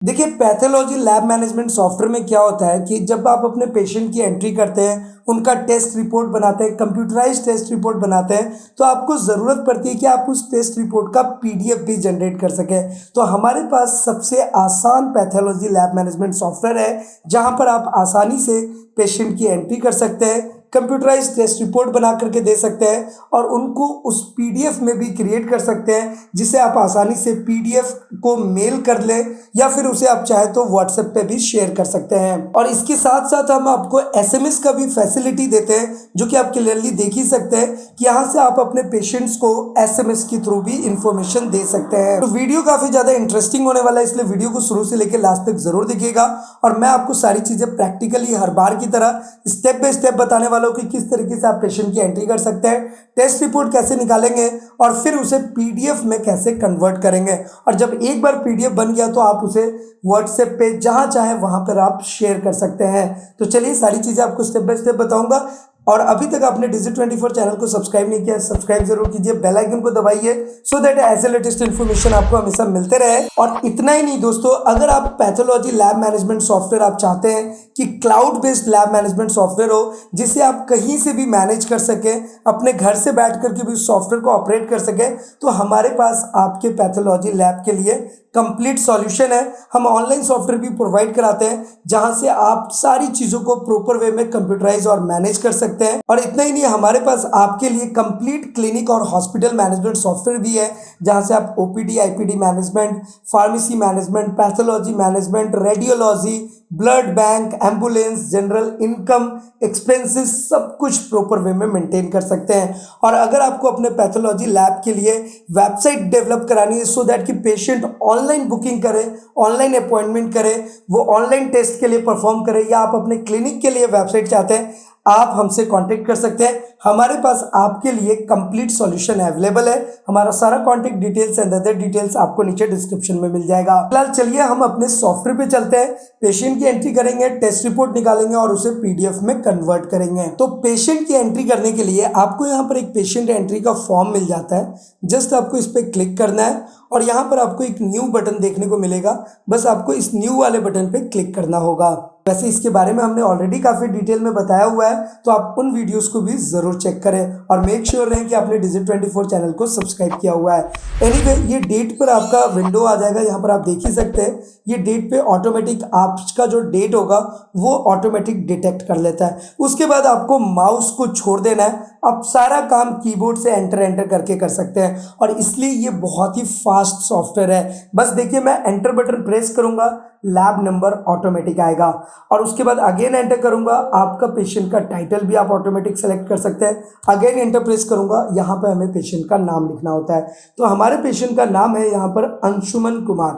देखिए, pathology lab management software में क्या होता है कि जब आप अपने पेशेंट की एंट्री करते हैं, उनका टेस्ट रिपोर्ट बनाते हैं, कंप्यूटराइज्ड टेस्ट रिपोर्ट बनाते हैं, तो आपको ज़रूरत पड़ती है कि आप उस टेस्ट रिपोर्ट का पीडीएफ भी जनरेट कर सकें। तो हमारे पास सबसे आसान पैथोलॉजी लैब मैनेजमेंट सॉफ्टवेयर है, जहां पर आप आसानी से पेशेंट की एंट्री कर सकते हैं, कंप्यूटराइज्ड टेस्ट रिपोर्ट बना करके दे सकते हैं और उनको उस पीडीएफ में भी क्रिएट कर सकते हैं, जिसे आप आसानी से पीडीएफ को मेल कर लें या फिर उसे आप चाहे तो व्हाट्सएप पे भी शेयर कर सकते हैं। और इसके साथ साथ हम आपको एसएमएस का भी फैसिलिटी देते हैं, जो कि आप क्लियरली देख ही सकते हैं कि यहाँ से आप अपने पेशेंट्स को एसएमएस के थ्रू भी इंफॉर्मेशन दे सकते हैं। तो वीडियो काफी ज्यादा इंटरेस्टिंग होने वाला है, इसलिए वीडियो को शुरू से लेकर लास्ट तक जरूर देखिएगा और मैं आपको सारी चीजें प्रैक्टिकली हर बार की तरह स्टेप बाय स्टेप बताने वाला हूं कि किस तरीके से आप पेशेंट की एंट्री कर सकते हैं, टेस्ट रिपोर्ट कैसे निकालेंगे और फिर उसे पीडीएफ में कैसे कन्वर्ट करेंगे। और जब एक बार पीडीएफ बन गया तो आप उसे व्हाट्सएप पे जहां चाहे वहां पर आप शेयर कर सकते हैं। तो चलिए सारी चीजें आपको स्टेप बाय स्टेप बताऊंगा। और अभी तक आपने Digit24 चैनल को सब्सक्राइब नहीं किया, सब्सक्राइब जरूर कीजिए, बेल आइकन को दबाइए सो दैट ऐसे लेटेस्ट इन्फॉर्मेशन आपको हमेशा मिलते रहे। और इतना ही नहीं दोस्तों, अगर आप पैथोलॉजी लैब मैनेजमेंट सॉफ्टवेयर आप चाहते हैं कि cloud based lab management software हो, जिसे आप कहीं से भी मैनेज कर सकें, अपने घर से बैठ करके भी सॉफ्टवेयर को ऑपरेट कर सकें, तो हमारे पास आपके पैथोलॉजी लैब के लिए कंप्लीट सॉल्यूशन है। हम ऑनलाइन सॉफ्टवेयर भी प्रोवाइड कराते हैं, जहां से आप सारी चीजों को प्रॉपर वे में कंप्यूटराइज और मैनेज कर सकते हैं। और इतना ही नहीं, हमारे पास आपके लिए कंप्लीट क्लिनिक और हॉस्पिटल मैनेजमेंट सॉफ्टवेयर भी है, जहां से आप OPD IPD management, pharmacy management, pathology management, radiology, blood bank, ambulance, general income, expenses सब कुछ प्रॉपर वे में मेंटेन कर सकते हैं। और अगर आपको अपने पैथोलॉजी लैब के लिए वेबसाइट डेवलप करानी है सो दैट कि पेशेंट ऑनलाइन बुकिंग करे, ऑनलाइन अपॉइंटमेंट करे, वो ऑनलाइन टेस्ट के लिए परफॉर्म करे, या आप अपने क्लिनिक के लिए वेबसाइट चाहते हैं, आप हमसे कांटेक्ट कर सकते हैं। हमारे पास आपके लिए कंप्लीट सॉल्यूशन अवेलेबल है। हमारा सारा contact details and other details आपको नीचे डिस्क्रिप्शन में मिल जाएगा। फिलहाल चलिए हम अपने सॉफ्टवेयर पे चलते हैं, पेशेंट की एंट्री करेंगे, टेस्ट रिपोर्ट निकालेंगे और उसे पीडीएफ में कन्वर्ट करेंगे। तो पेशेंट की एंट्री करने के लिए आपको यहाँ पर एक पेशेंट एंट्री का फॉर्म मिल जाता है। जस्ट आपको इस पर क्लिक करना है और यहाँ पर आपको एक न्यू बटन देखने को मिलेगा। बस आपको इस न्यू वाले बटन पे क्लिक करना होगा। वैसे इसके बारे में हमने ऑलरेडी काफी डिटेल में बताया हुआ है, तो आप उन वीडियोस को भी जरूर चेक करें और मेक श्योर रहें कि आपने Digit24 चैनल को सब्सक्राइब किया हुआ है। एनीवे, ये डेट पर आपका विंडो आ जाएगा, यहाँ पर आप देख ही सकते हैं। ये डेट पे ऑटोमेटिक आपका जो डेट होगा वो ऑटोमेटिक डिटेक्ट कर लेता है। उसके बाद आपको माउस को छोड़ देना है। आप सारा काम कीबोर्ड से एंटर करके कर सकते हैं और इसलिए ये बहुत ही फास्ट सॉफ्टवेयर है। बस देखिए, मैं एंटर बटन प्रेस करूंगा, लैब नंबर ऑटोमेटिक आएगा और उसके बाद अगेन एंटर करूंगा, आपका पेशेंट का टाइटल भी आप ऑटोमेटिक सेलेक्ट कर सकते हैं। अगेन एंटर प्रेस करूंगा, यहाँ पे हमें पेशेंट का नाम लिखना होता है। तो हमारे पेशेंट का नाम है यहाँ पर अंशुमन कुमार,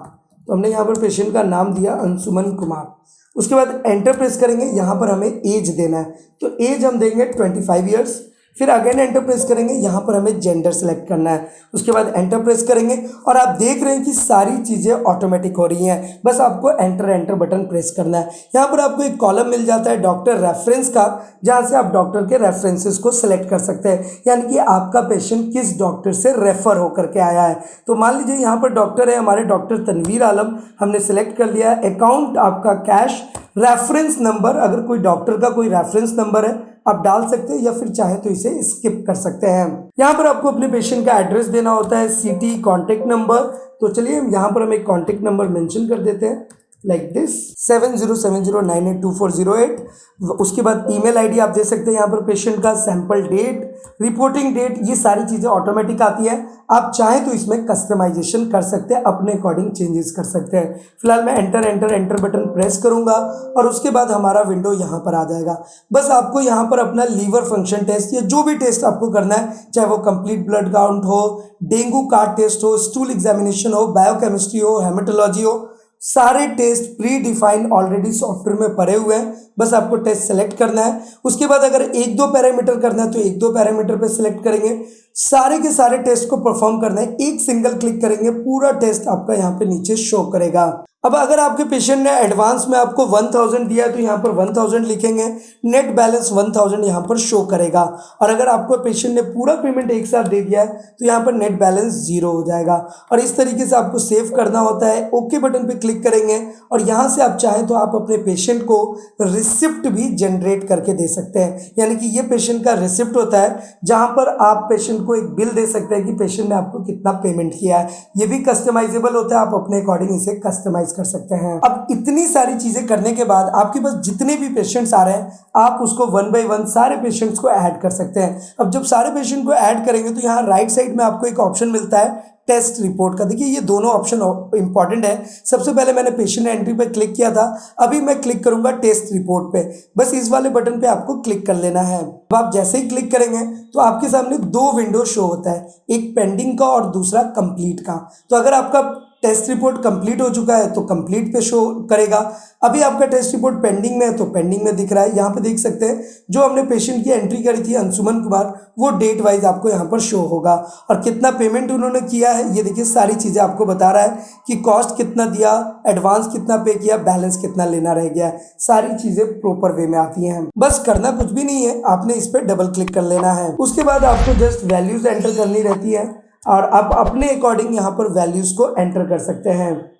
तो हमने यहाँ पर पेशेंट का नाम दिया अंशुमन कुमार। उसके बाद एंटर प्रेस करेंगे, यहाँ पर हमें एज देना है, तो एज हम देंगे 25 ईयर्स। फिर अगेन एंटर प्रेस करेंगे, यहाँ पर हमें जेंडर सेलेक्ट करना है। उसके बाद एंटर प्रेस करेंगे और आप देख रहे हैं कि सारी चीज़ें ऑटोमेटिक हो रही हैं। बस आपको एंटर बटन प्रेस करना है। यहाँ पर आपको एक कॉलम मिल जाता है डॉक्टर रेफरेंस का, जहाँ से आप डॉक्टर के रेफरेंसेस को सिलेक्ट कर सकते हैं, यानी कि आपका पेशेंट किस डॉक्टर से रेफर होकर के आया है। तो मान लीजिए यहाँ पर डॉक्टर है हमारे डॉक्टर तनवीर आलम, हमने सेलेक्ट कर लिया है। अकाउंट आपका कैश, रेफरेंस नंबर, अगर कोई डॉक्टर का कोई रेफरेंस नंबर है आप डाल सकते हैं या फिर चाहे तो इसे स्किप कर सकते हैं। यहाँ पर आपको अपने पेशेंट का एड्रेस देना होता है, सिटी, कॉन्टेक्ट नंबर। तो चलिए यहाँ पर हम एक कॉन्टेक्ट नंबर मेंशन कर देते हैं, लाइक दिस 7070982408। उसके बाद ईमेल आईडी आप दे सकते हैं, यहाँ पर पेशेंट का सैंपल डेट, रिपोर्टिंग डेट, ये सारी चीज़ें ऑटोमेटिक आती है। आप चाहें तो इसमें कस्टमाइजेशन कर सकते हैं, अपने अकॉर्डिंग चेंजेस कर सकते हैं। फिलहाल मैं एंटर बटन प्रेस करूंगा और उसके बाद हमारा विंडो यहाँ पर आ जाएगा। बस आपको यहाँ पर अपना लीवर फंक्शन टेस्ट या जो भी टेस्ट आपको करना है, चाहे वो कंप्लीट ब्लड काउंट हो, डेंगू कार्ड टेस्ट हो, स्टूल एग्जामिनेशन हो, बायोकेमिस्ट्री हो, हेमेटोलॉजी हो, सारे test predefined already software में पड़े हुए हैं। बस आपको टेस्ट सेलेक्ट करना है। उसके बाद अगर एक दो पैरामीटर करना है तो एक दो पैरामीटर पे सिलेक्ट करेंगे। सारे के सारे टेस्ट को परफॉर्म करना है, एक सिंगल क्लिक करेंगे पूरा टेस्ट आपका यहाँ पे नीचे शो करेगा। अब अगर आपके पेशेंट ने एडवांस में आपको 1000 दिया है तो यहाँ पर 1000 लिखेंगे, नेट बैलेंस 1000 यहाँ पर शो करेगा। और अगर आपको पेशेंट ने पूरा पेमेंट एक साथ दे दिया है तो यहाँ पर नेट बैलेंस 0 हो जाएगा। और इस तरीके से आपको सेव करना होता है। ओके बटन पे क्लिक करेंगे और यहाँ से आप चाहें तो आप अपने पेशेंट को रिसिप्ट भी जनरेट करके दे सकते हैं, यानी कि ये पेशेंट का रिसिप्ट होता है जहाँ पर आप पेशेंट को एक बिल दे सकते हैं कि पेशेंट ने आपको कितना पेमेंट किया है। ये भी कस्टमाइजेबल होता है, आप अपने अकॉर्डिंग इसे कस्टमाइज कर सकते हैं। अब इतनी सारी चीजें करने के बाद आपके पास जितने भी पेशेंट्स आ रहे हैं आप उसको 1 बाय 1 सारे पेशेंट्स को ऐड कर सकते हैं। अब जब सारे पेशेंट को ऐड करेंगे तो यहाँ राइट साइड में आपको एक ऑप्शन मिलता है टेस्ट रिपोर्ट का। देखिए ये दोनों ऑप्शन इंपॉर्टेंट है। सबसे पहले मैंने पेशेंट एंट्री पे क्लिक किया था, अभी मैं क्लिक करूंगा टेस्ट रिपोर्ट पे। बस इस वाले बटन पे आपको क्लिक कर लेना है। अब आप जैसे ही क्लिक करेंगे तो आपके सामने 2 विंडो शो होता है, एक पेंडिंग का और दूसरा कंप्लीट का। तो अगर आपका टेस्ट रिपोर्ट कंप्लीट हो चुका है तो कंप्लीट पे शो करेगा, अभी आपका टेस्ट रिपोर्ट पेंडिंग में है तो पेंडिंग में दिख रहा है। यहाँ पे देख सकते हैं जो हमने पेशेंट की एंट्री करी थी अंशुमन कुमार, वो डेट वाइज आपको यहाँ पर शो होगा। और कितना पेमेंट उन्होंने किया है ये देखिए सारी चीज़ें आपको बता रहा है कि कॉस्ट कितना दिया, एडवांस कितना पे किया, बैलेंस कितना लेना रह गया है। सारी चीज़ें प्रॉपर वे में आती हैं। बस करना कुछ भी नहीं है, आपने इस पर डबल क्लिक कर लेना है। उसके बाद आपको जस्ट वैल्यूज एंटर करनी रहती है और आप अपने अकॉर्डिंग यहाँ पर वैल्यूज को एंटर कर सकते हैं।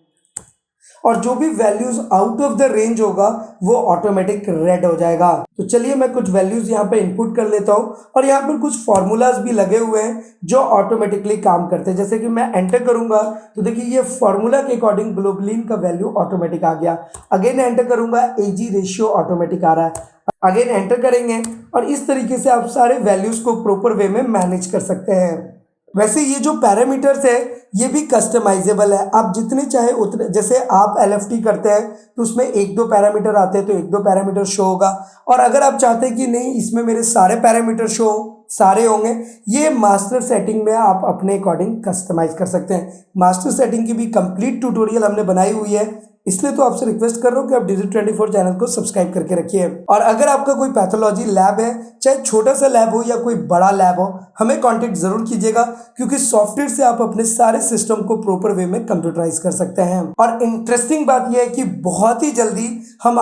और जो भी values out of the range होगा वो ऑटोमेटिक रेड हो जाएगा। तो चलिए मैं कुछ वैल्यूज यहाँ पे इनपुट कर लेता हूँ और यहाँ पर कुछ फॉर्मूलाज भी लगे हुए हैं जो ऑटोमेटिकली काम करते हैं। जैसे कि मैं एंटर करूंगा तो देखिए ये फॉर्मूला के अकॉर्डिंग ग्लोबुलिन का वैल्यू ऑटोमेटिक आ गया। अगेन एंटर करूंगा, एजी रेशियो ऑटोमेटिक आ रहा है। अगेन एंटर करेंगे और इस तरीके से आप सारे वैल्यूज को प्रॉपर वे में मैनेज कर सकते हैं। वैसे ये जो पैरामीटर्स है ये भी कस्टमाइजेबल है, आप जितने चाहे उतने। जैसे आप एलएफटी करते हैं तो उसमें 1-2 पैरामीटर आते हैं तो 1-2 पैरामीटर शो होगा। और अगर आप चाहते हैं कि नहीं इसमें मेरे सारे पैरामीटर शो सारे होंगे, ये मास्टर सेटिंग में आप अपने अकॉर्डिंग कस्टमाइज कर सकते हैं। मास्टर सेटिंग की भी कंप्लीट ट्यूटोरियल हमने बनाई हुई है, इसलिए तो आपसे रिक्वेस्ट कर रहा हूँ कि आप Digi24 चैनल को सब्सक्राइब करके रखिए। और अगर आपका कोई पैथोलॉजी लैब है, चाहे छोटा सा लैब हो या कोई बड़ा लैब हो, हमें कांटेक्ट जरूर कीजिएगा, क्योंकि सॉफ्टवेयर से आप अपने सारे सिस्टम को प्रॉपर वे में कंप्यूटराइज कर सकते हैं। और इंटरेस्टिंग बात यह है कि बहुत ही जल्दी हम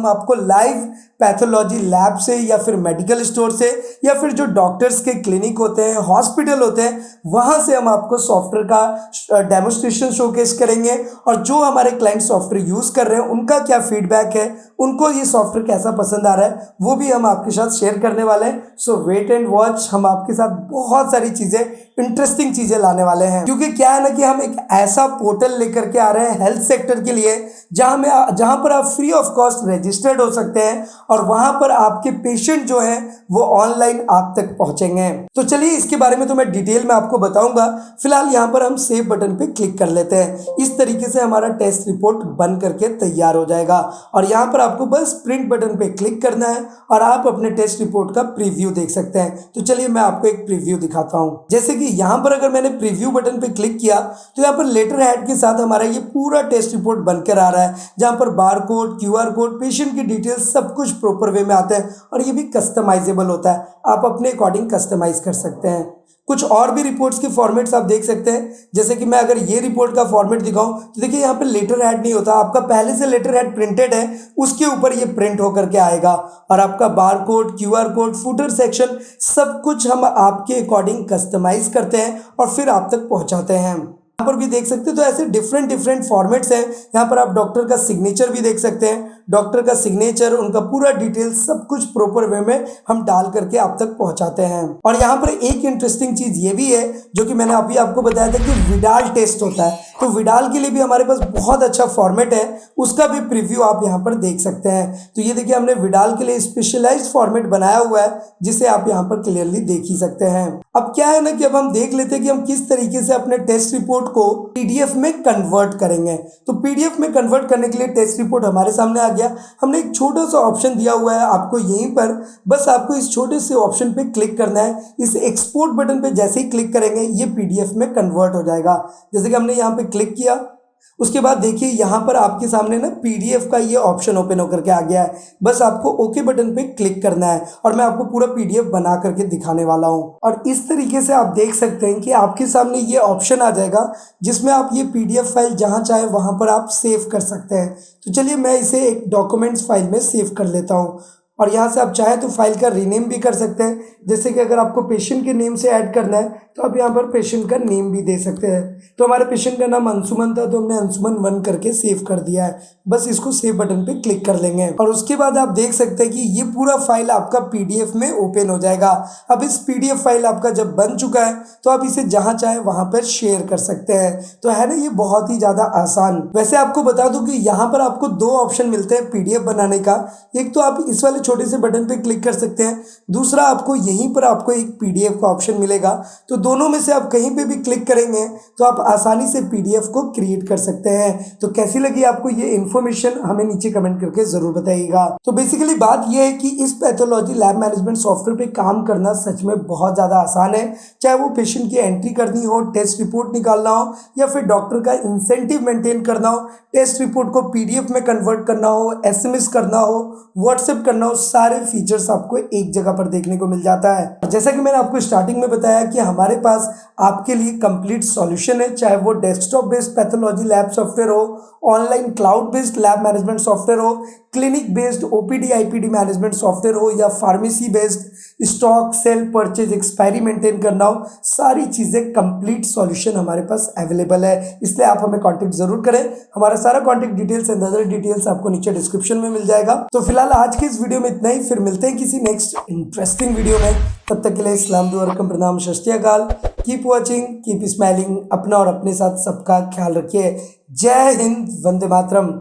आपको लाइव पैथोलॉजी लैब से या फिर मेडिकल स्टोर से या फिर जो डॉक्टर्स के क्लिनिक होते हैं, हॉस्पिटल होते हैं, वहां से हम आपको सॉफ्टवेयर का डेमोस्ट्रेशन शोकेस करेंगे। और जो हमारे क्लाइंट सॉफ्टवेयर यूज कर रहे हैं उनका क्या फीडबैक है, उनको ये सॉफ्टवेयर कैसा पसंद आ रहा है, वो भी हम आपके साथ शेयर करने वाले हैं। सो वेट एंड वॉच, हम आपके साथ बहुत सारी चीजें, इंटरेस्टिंग चीजें लाने वाले हैं। क्योंकि क्या है ना कि हम एक ऐसा पोर्टल लेकर के आ रहे हैं हेल्थ सेक्टर के लिए जहां पर आप फ्री ऑफ कॉस्ट रजिस्टर्ड हो सकते हैं और वहां पर आपके पेशेंट जो हैं वो ऑनलाइन आप तक पहुंचेंगे। तो चलिए इसके बारे में तो मैं डिटेल में आपको बताऊंगा। फिलहाल यहां पर हम सेव बटन पे क्लिक कर लेते हैं। इस तरीके से हमारा टेस्ट रिपोर्ट बन करके तैयार हो जाएगा और यहां पर आपको बस प्रिंट बटन पे क्लिक करना है और आप अपने टेस्ट रिपोर्ट का प्रीव्यू देख सकते हैं। तो चलिए मैं आपको एक प्रीव्यू दिखाता हूं। जैसे कि यहां पर अगर मैंने प्रीव्यू बटन पे क्लिक किया तो यहां पर लेटर हेड के साथ हमारा ये पूरा टेस्ट रिपोर्ट बनकर आ रहा है, जहां पर bar code, QR code, patient की डिटेल्स सब कुछ प्रॉपर वे में आते हैं। और ये भी कस्टमाइजेबल होता है, आप अपने अकॉर्डिंग कस्टमाइज कर सकते हैं। कुछ और भी रिपोर्ट्स के फॉर्मेट्स आप देख सकते हैं। जैसे कि मैं अगर ये रिपोर्ट का फॉर्मेट दिखाऊं तो देखिए यहाँ पे लेटर हेड नहीं होता, आपका पहले से लेटर हेड प्रिंटेड है, उसके ऊपर ये प्रिंट होकर के आएगा। और आपका bar code, QR code, footer section सब कुछ हम आपके अकॉर्डिंग कस्टमाइज करते हैं और फिर आप तक पहुंचाते हैं। यहाँ पर भी देख सकते हैं तो ऐसे डिफरेंट फॉर्मेट्स हैं। यहाँ पर आप डॉक्टर का सिग्नेचर भी देख सकते हैं, डॉक्टर का सिग्नेचर, उनका पूरा डिटेल सब कुछ प्रॉपर वे में हम डाल करके आप तक पहुंचाते हैं। और यहाँ पर एक इंटरेस्टिंग चीज ये भी है जो कि मैंने अभी आपको बताया था कि विडाल टेस्ट होता है, तो विडाल के लिए भी हमारे पास बहुत अच्छा फॉर्मेट है, उसका भी प्रीव्यू आप यहाँ पर देख सकते हैं। तो ये देखिए हमने विडाल के लिए स्पेशलाइज्ड फॉर्मेट बनाया हुआ है जिसे आप यहाँ पर क्लियरली देख ही सकते हैं। अब क्या है ना कि अब हम देख लेते हैं कि हम किस तरीके से अपने टेस्ट रिपोर्ट को PDF में कन्वर्ट करेंगे। तो PDF में कन्वर्ट करने के लिए टेस्ट रिपोर्ट हमारे सामने आ गया। हमने एक छोटा सा ऑप्शन दिया हुआ है आपको यहीं पर, बस आपको इस छोटे से ऑप्शन पे क्लिक करना है। इस एक्सपोर्ट बटन पे जैसे ही क्लिक करेंगे ये PDF में कन्वर्ट हो जाएगा। जैसे कि हमने यहाँ पे क्लिक किया उसके बाद देखिए यहाँ पर आपके सामने ना पीडीएफ का ये ऑप्शन ओपन होकर के आ गया है। बस आपको ओके बटन पे क्लिक करना है और मैं आपको पूरा पीडीएफ बना करके दिखाने वाला हूँ। और इस तरीके से आप देख सकते हैं कि आपके सामने ये ऑप्शन आ जाएगा जिसमें आप ये पीडीएफ फाइल जहाँ चाहे वहाँ पर आप सेव कर सकते हैं। तो चलिए मैं इसे एक डॉक्यूमेंट्स फाइल में सेव कर लेता हूँ। और यहाँ से आप चाहें तो फाइल का रीनेम भी कर सकते हैं, जैसे कि अगर आपको पेशेंट के नेम से ऐड करना है तो आप यहाँ पर पेशेंट का नेम भी दे सकते हैं। तो हमारे पेशेंट का नाम अंशुमन था तो हमने अंशुमन 1 करके सेव कर दिया है। बस इसको सेव बटन पे क्लिक कर लेंगे और उसके बाद आप देख सकते हैं कि ये पूरा फाइल आपका पीडीएफ में ओपन हो जाएगा। अब इस पीडीएफ फाइल आपका जब बन चुका है तो आप इसे जहाँ चाहे वहाँ पर शेयर कर सकते हैं। तो है ना ये बहुत ही ज़्यादा आसान। वैसे आपको बता दूं कि यहाँ पर आपको 2 ऑप्शन मिलते हैं पीडीएफ बनाने का। एक तो आप इस वाले छोटे से बटन पे क्लिक कर सकते हैं, दूसरा आपको यहीं पर आपको एक पीडीएफ का ऑप्शन मिलेगा। तो दोनों में से आप कहीं पे भी क्लिक करेंगे तो आप आसानी से पीडीएफ को क्रिएट कर सकते हैं। तो कैसी लगी आपको ये इन्फॉर्मेशन हमें नीचे कमेंट करके जरूर बताइएगा। तो बेसिकली बात यह है कि इस पैथोलॉजी लैब मैनेजमेंट सॉफ्टवेयर पे काम करना सच में बहुत ज्यादा आसान है। चाहे वो पेशेंट की एंट्री करनी हो, टेस्ट रिपोर्ट निकालना हो, या फिर डॉक्टर का इंसेंटिव मेंटेन करना हो, टेस्ट रिपोर्ट को पीडीएफ में कन्वर्ट करना हो, एसएमएस करना हो, व्हाट्सएप करना हो, सारे फीचर्स आपको एक जगह पर देखने को मिल जाता है। जैसा कि मैंने आपको स्टार्टिंग में बताया कि हमारे पास आपके लिए कंप्लीट सॉल्यूशन है, चाहे वो desktop based pathology lab software हो, online cloud based lab management software हो, clinic based OPD IPD management software हो, या pharmacy based stock sale purchase expiry maintain करना हो, सारी चीजें कंप्लीट सॉल्यूशन हमारे पास अवेलेबल है। इसलिए आप हमें कांटेक्ट जरूर करें। हमारा सारा contact details and other details आपको नीचे डिस्क्रिप्शन में मिल जाएगा। तो फिलहाल आज के इस वीडियो में इतना ही, फिर मिलते हैं किसी नेक्स्ट इंटरेस्टिंग वीडियो में। तब तक के लिए इस्लाम दुआ रकम प्रणाम सत श्री अकाल। Keep watching, keep smiling. अपना और अपने साथ सबका ख्याल रखिए। जय हिंद, वंदे मातरम।